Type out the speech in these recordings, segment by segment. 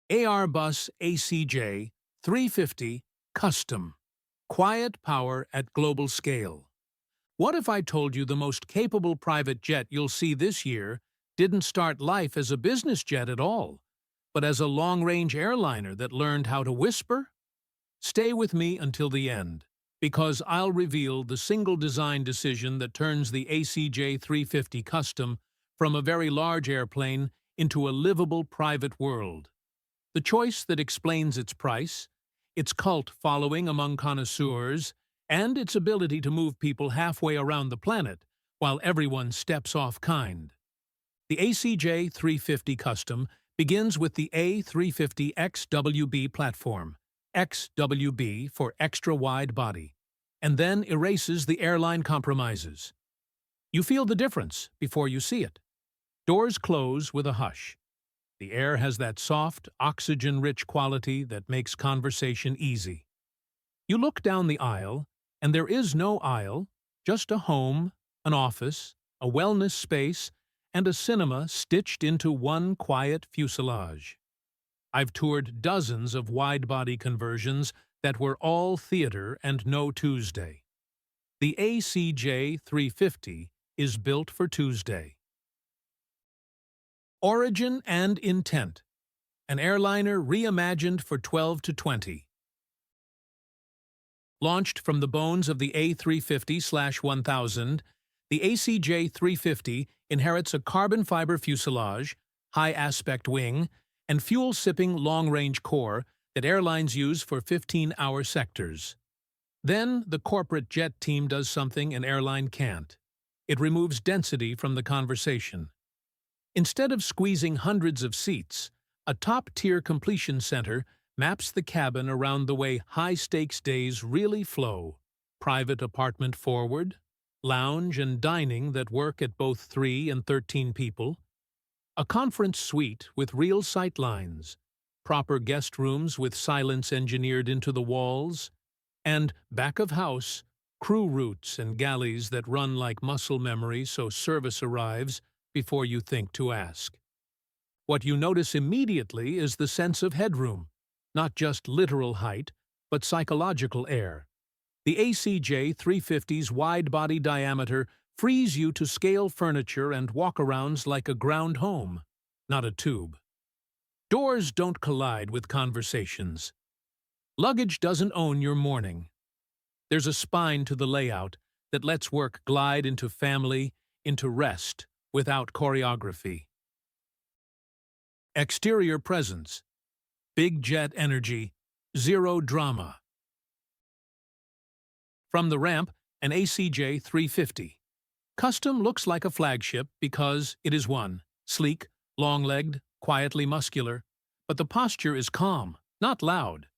Airbus ACJ350 Custom. Quiet power at global scale. What if I told you the most capable private jet you'll see this year didn't start life as a business jet at all, but as a long-range airliner that learned how to whisper? Stay with me until the end, because I'll reveal the single design decision that turns the ACJ350 Custom from a very large airplane into a livable private world. The choice that explains its price, its cult following among connoisseurs, and its ability to move people halfway around the planet while everyone steps off kind. The ACJ350 Custom begins with the A350 XWB platform, XWB for extra wide body, and then erases the airline compromises. You feel the difference before you see it. Doors close with a hush. The air has that soft, oxygen-rich quality that makes conversation easy. You look down the aisle, and there is no aisle, just a home, an office, a wellness space, and a cinema stitched into one quiet fuselage. I've toured dozens of wide-body conversions that were all theater and no Tuesday. The ACJ350 is built for Tuesday. Origin and intent. An airliner reimagined for 12 to 20. Launched from the bones of the A350/1000, the ACJ350 inherits a carbon fiber fuselage, high-aspect wing, and fuel-sipping long-range core that airlines use for 15-hour sectors. Then, the corporate jet team does something an airline can't. It removes density from the conversation. Instead of squeezing hundreds of seats, a top-tier completion center maps the cabin around the way high-stakes days really flow. Private apartment forward, lounge and dining that work at both 3 and 13 people, a conference suite with real sight lines, proper guest rooms with silence engineered into the walls, and back-of-house, crew routes and galleys that run like muscle memory so service arrives before you think to ask. What you notice immediately is the sense of headroom, not just literal height, but psychological air. The ACJ350's wide-body diameter frees you to scale furniture and walk-arounds like a ground home, not a tube. Doors don't collide with conversations. Luggage doesn't own your morning. There's a spine to the layout that lets work glide into family, into rest, without choreography. Exterior presence. Big jet energy. Zero drama. From the ramp, an ACJ350. Custom looks like a flagship because it is one, sleek, long-legged, quietly muscular, but the posture is calm, not loud.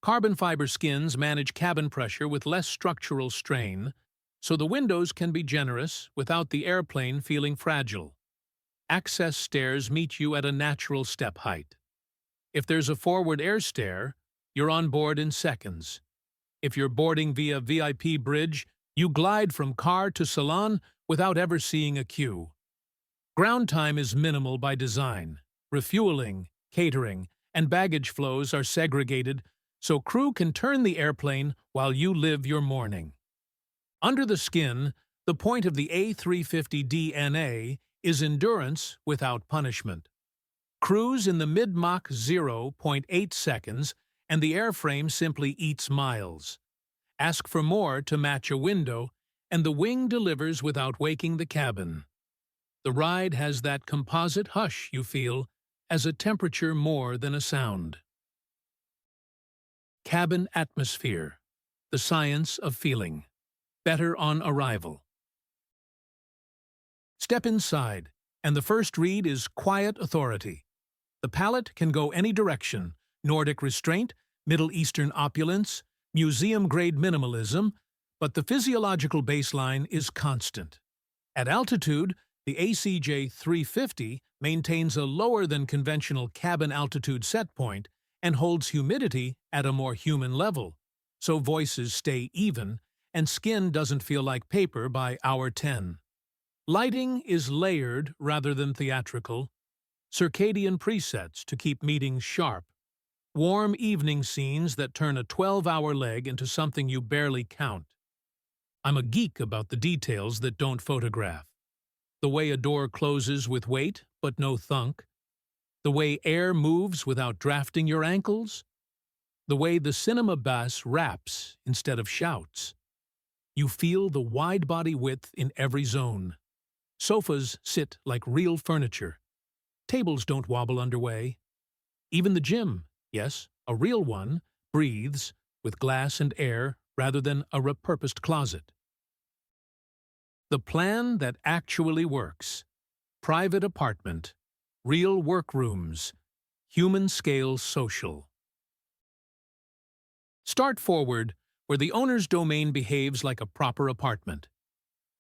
Carbon fiber skins manage cabin pressure with less structural strain, so the windows can be generous without the airplane feeling fragile. Access stairs meet you at a natural step height. If there's a forward air stair, you're on board in seconds. If you're boarding via VIP bridge, you glide from car to salon without ever seeing a queue. Ground time is minimal by design. Refueling, catering, and baggage flows are segregated so crew can turn the airplane while you live your morning. Under the skin, the point of the A350 DNA is endurance without punishment. Cruise in the mid-Mach 0.8 seconds, and the airframe simply eats miles. Ask for more to match a window, and the wing delivers without waking the cabin. The ride has that composite hush you feel as a temperature more than a sound. Cabin atmosphere. The science of feeling. Better on arrival. Step inside, and the first read is quiet authority. The palette can go any direction: Nordic restraint, Middle Eastern opulence, museum-grade minimalism, but the physiological baseline is constant. At altitude, the ACJ350 maintains a lower-than-conventional cabin altitude set point and holds humidity at a more human level, so voices stay even and skin doesn't feel like paper by hour 10. Lighting is layered rather than theatrical. Circadian presets to keep meetings sharp, Warm evening scenes that turn a 12-hour leg into something you barely count. I'm a geek about the details that don't photograph. The way a door closes with weight, but no thunk. The way air moves without drafting your ankles. The way the cinema bass raps instead of shouts. You feel the wide-body width in every zone. Sofas sit like real furniture. Tables don't wobble underway. Even the gym, yes, a real one, breathes with glass and air rather than a repurposed closet. The plan that actually works. Private apartment. Real workrooms. Human-scale social. Start forward, where the owner's domain behaves like a proper apartment.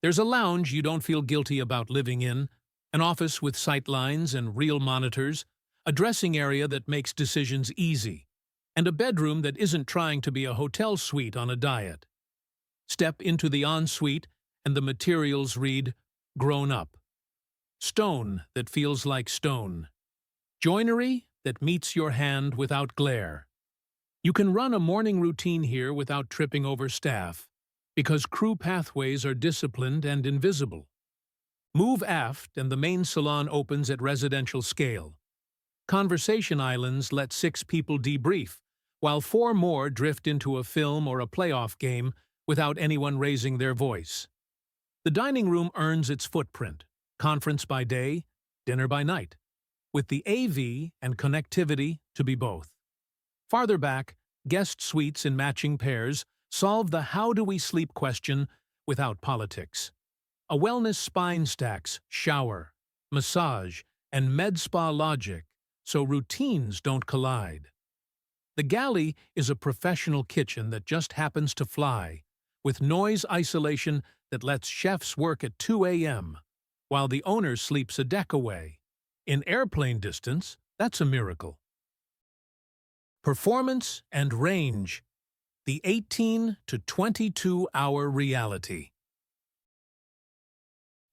There's a lounge you don't feel guilty about living in, an office with sight lines and real monitors, a dressing area that makes decisions easy, and a bedroom that isn't trying to be a hotel suite on a diet. Step into the ensuite, and the materials read, grown up. Stone that feels like stone. Joinery that meets your hand without glare. You can run a morning routine here without tripping over staff, because crew pathways are disciplined and invisible. Move aft and the main salon opens at residential scale. Conversation islands let 6 people debrief, while 4 more drift into a film or a playoff game without anyone raising their voice. The dining room earns its footprint, conference by day, dinner by night, with the AV and connectivity to be both. Farther back, guest suites in matching pairs solve the how do we sleep question without politics. A wellness spine stacks shower, massage, and med spa logic so routines don't collide. The galley is a professional kitchen that just happens to fly, with noise isolation that lets chefs work at 2 a.m., while the owner sleeps a deck away. In airplane distance, that's a miracle. Performance and range. The 18 to 22-hour reality.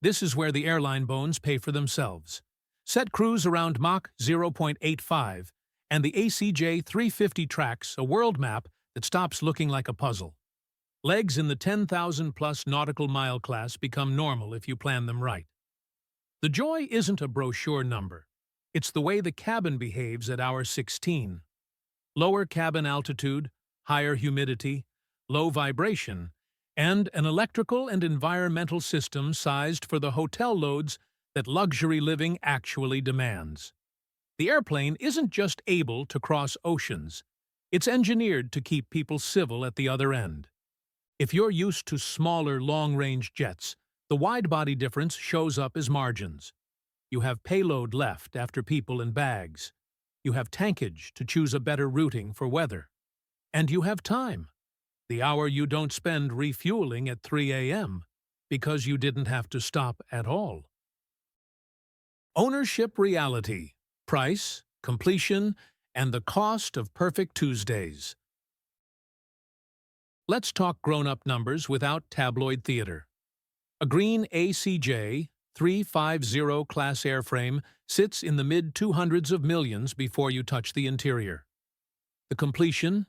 This is where the airline bones pay for themselves. Set cruise around Mach 0.85, and the ACJ350 tracks a world map that stops looking like a puzzle. Legs in the 10,000-plus nautical mile class become normal if you plan them right. The joy isn't a brochure number. It's the way the cabin behaves at hour 16. Lower cabin altitude, higher humidity, low vibration, and an electrical and environmental system sized for the hotel loads that luxury living actually demands. The airplane isn't just able to cross oceans. It's engineered to keep people civil at the other end. If you're used to smaller, long-range jets, the wide-body difference shows up as margins. You have payload left after people and bags. You have tankage to choose a better routing for weather. And you have time, the hour you don't spend refueling at 3 a.m. because you didn't have to stop at all. Ownership reality, price, completion, and the cost of perfect Tuesdays. Let's talk grown-up numbers without tabloid theater. A green ACJ350 class airframe sits in the mid-200s of millions before you touch the interior. The completion,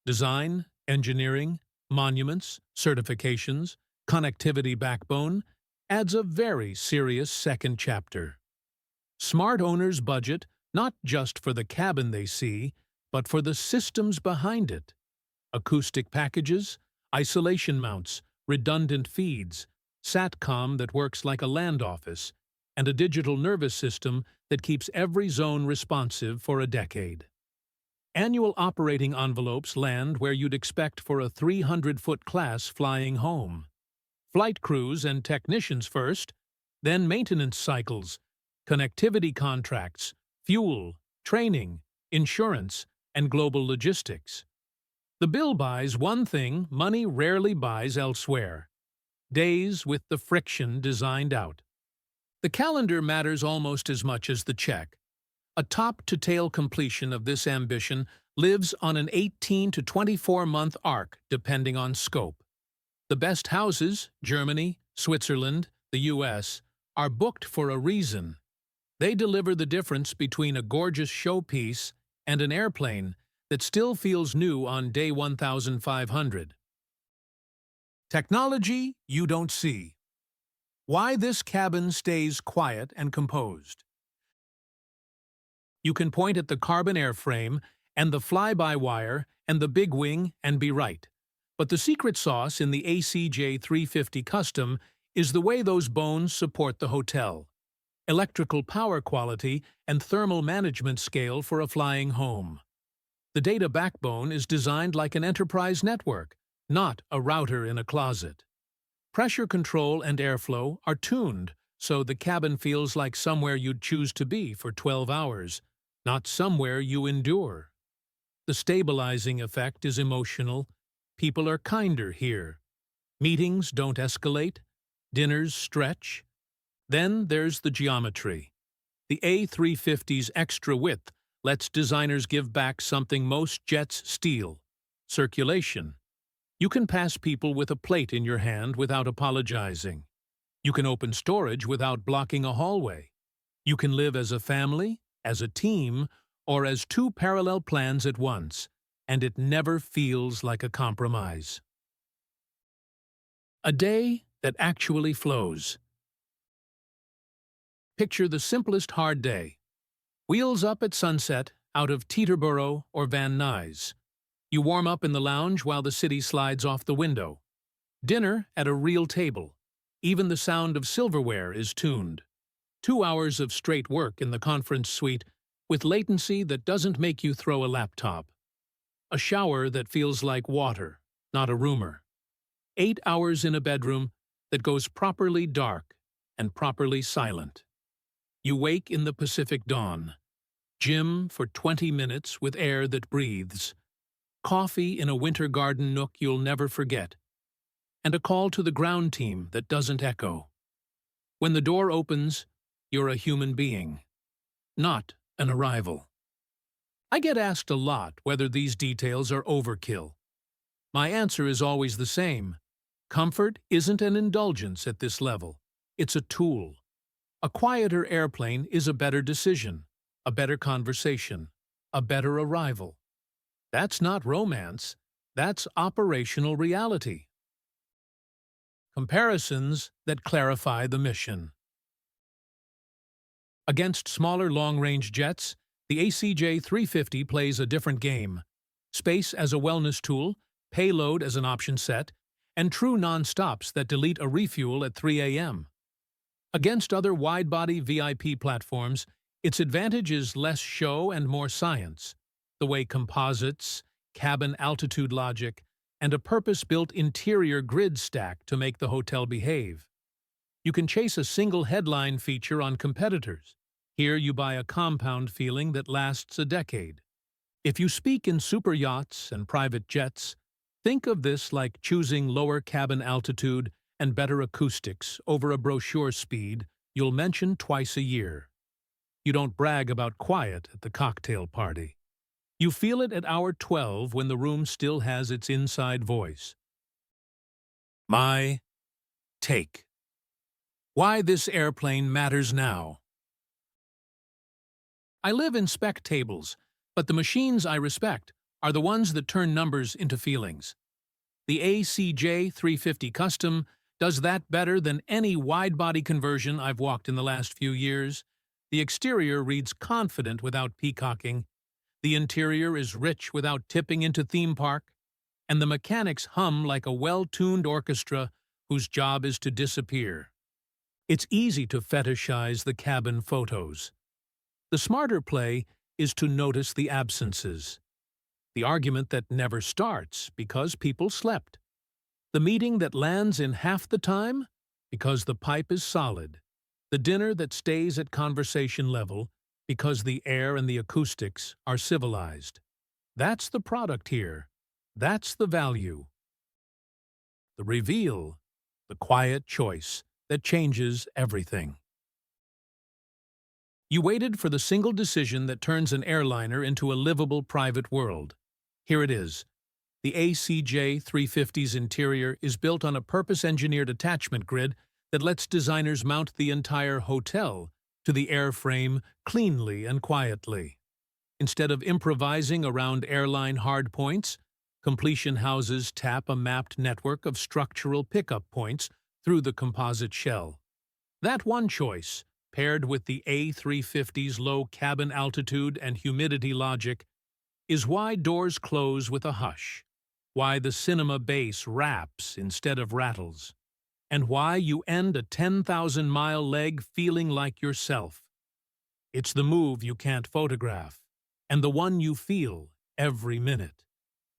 design, engineering, monuments, certifications, connectivity backbone adds a very serious second chapter. Smart owners budget not just for the cabin they see, but for the systems behind it. Acoustic packages, isolation mounts, redundant feeds, SATCOM that works like a land office, and a digital nervous system that keeps every zone responsive for a decade. Annual operating envelopes land where you'd expect for a 300-foot class flying home. Flight crews and technicians first, then maintenance cycles, connectivity contracts, fuel, training, insurance, and global logistics. The bill buys one thing money rarely buys elsewhere: days with the friction designed out. The calendar matters almost as much as the check. A top-to-tail completion of this ambition lives on an 18 to 24-month arc, depending on scope. The best houses, Germany, Switzerland, the U.S., are booked for a reason. They deliver the difference between a gorgeous showpiece and an airplane that still feels new on day 1500. Technology you don't see. Why this cabin stays quiet and composed. You can point at the carbon airframe and the fly-by-wire and the big wing and be right. But the secret sauce in the ACJ350 Custom is the way those bones support the hotel. Electrical power quality and thermal management scale for a flying home. The data backbone is designed like an enterprise network, not a router in a closet. Pressure control and airflow are tuned so the cabin feels like somewhere you'd choose to be for 12 hours, not somewhere you endure. The stabilizing effect is emotional. People are kinder here. Meetings don't escalate. Dinners stretch. Then there's the geometry. The A350's extra width lets designers give back something most jets steal: circulation. You can pass people with a plate in your hand without apologizing. You can open storage without blocking a hallway. You can live as a family, as a team, or as two parallel plans at once, and it never feels like a compromise. A day that actually flows. Picture the simplest hard day. Wheels up at sunset out of Teterboro or Van Nuys. You warm up in the lounge while the city slides off the window. Dinner at a real table. Even the sound of silverware is tuned. 2 hours of straight work in the conference suite with latency that doesn't make you throw a laptop. A shower that feels like water, not a rumor. 8 hours in a bedroom that goes properly dark and properly silent. You wake in the Pacific dawn. Gym for 20 minutes with air that breathes. Coffee in a winter garden nook you'll never forget. And a call to the ground team that doesn't echo. When the door opens, you're a human being, not an arrival. I get asked a lot whether these details are overkill. My answer is always the same. Comfort isn't an indulgence at this level. It's a tool. A quieter airplane is a better decision, a better conversation, a better arrival. That's not romance. That's operational reality. Comparisons that clarify the mission. Against smaller long-range jets, the ACJ350 plays a different game. Space as a wellness tool, payload as an option set, and true non-stops that delete a refuel at 3 a.m. Against other wide-body VIP platforms, its advantage is less show and more science. The way composites, cabin altitude logic, and a purpose-built interior grid stack to make the hotel behave. You can chase a single headline feature on competitors. Here you buy a compound feeling that lasts a decade. If you speak in super yachts and private jets, think of this like choosing lower cabin altitude and better acoustics over a brochure speed you'll mention twice a year. You don't brag about quiet at the cocktail party. You feel it at hour 12 when the room still has its inside voice. My take. Why this airplane matters now. I live in spec tables, but the machines I respect are the ones that turn numbers into feelings. The ACJ350 Custom does that better than any wide-body conversion I've walked in the last few years. The exterior reads confident without peacocking. The interior is rich without tipping into theme park. And the mechanics hum like a well-tuned orchestra whose job is to disappear. It's easy to fetishize the cabin photos. The smarter play is to notice the absences. The argument that never starts because people slept. The meeting that lands in half the time because the pipe is solid. The dinner that stays at conversation level because the air and the acoustics are civilized. That's the product here. That's the value. The reveal, the quiet choice that changes everything. You waited for the single decision that turns an airliner into a livable private world. Here it is. The ACJ350's interior is built on a purpose-engineered attachment grid that lets designers mount the entire hotel to the airframe cleanly and quietly. Instead of improvising around airline hardpoints, completion houses tap a mapped network of structural pickup points through the composite shell. That one choice, paired with the A350's low cabin altitude and humidity logic, is why doors close with a hush, why the cinema bass raps instead of rattles, and why you end a 10,000-mile leg feeling like yourself. It's the move you can't photograph, and the one you feel every minute.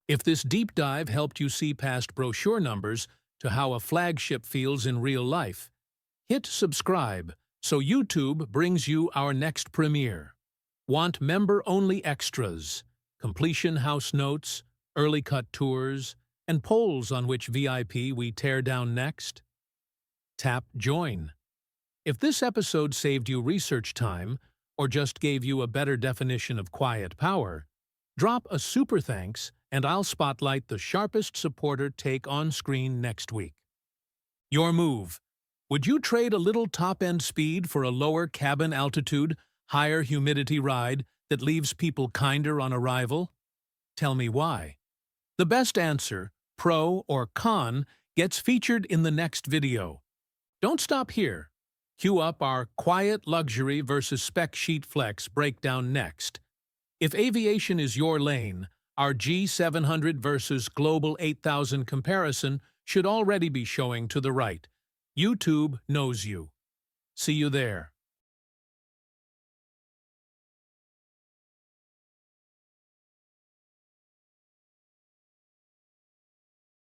If this deep dive helped you see past brochure numbers to how a flagship feels in real life, hit subscribe so YouTube brings you our next premiere. Want member-only extras, completion house notes, early cut tours, and polls on which VIP we tear down next? Tap Join. If this episode saved you research time or just gave you a better definition of quiet power, drop a super thanks and I'll spotlight the sharpest supporter take on screen next week. Your move. Would you trade a little top-end speed for a lower cabin altitude, higher humidity ride that leaves people kinder on arrival? Tell me why. The best answer, pro or con, gets featured in the next video. Don't stop here. Cue up our quiet luxury versus spec sheet flex breakdown next. If aviation is your lane, our G700 versus Global 8000 comparison should already be showing to the right. YouTube knows you. See you there.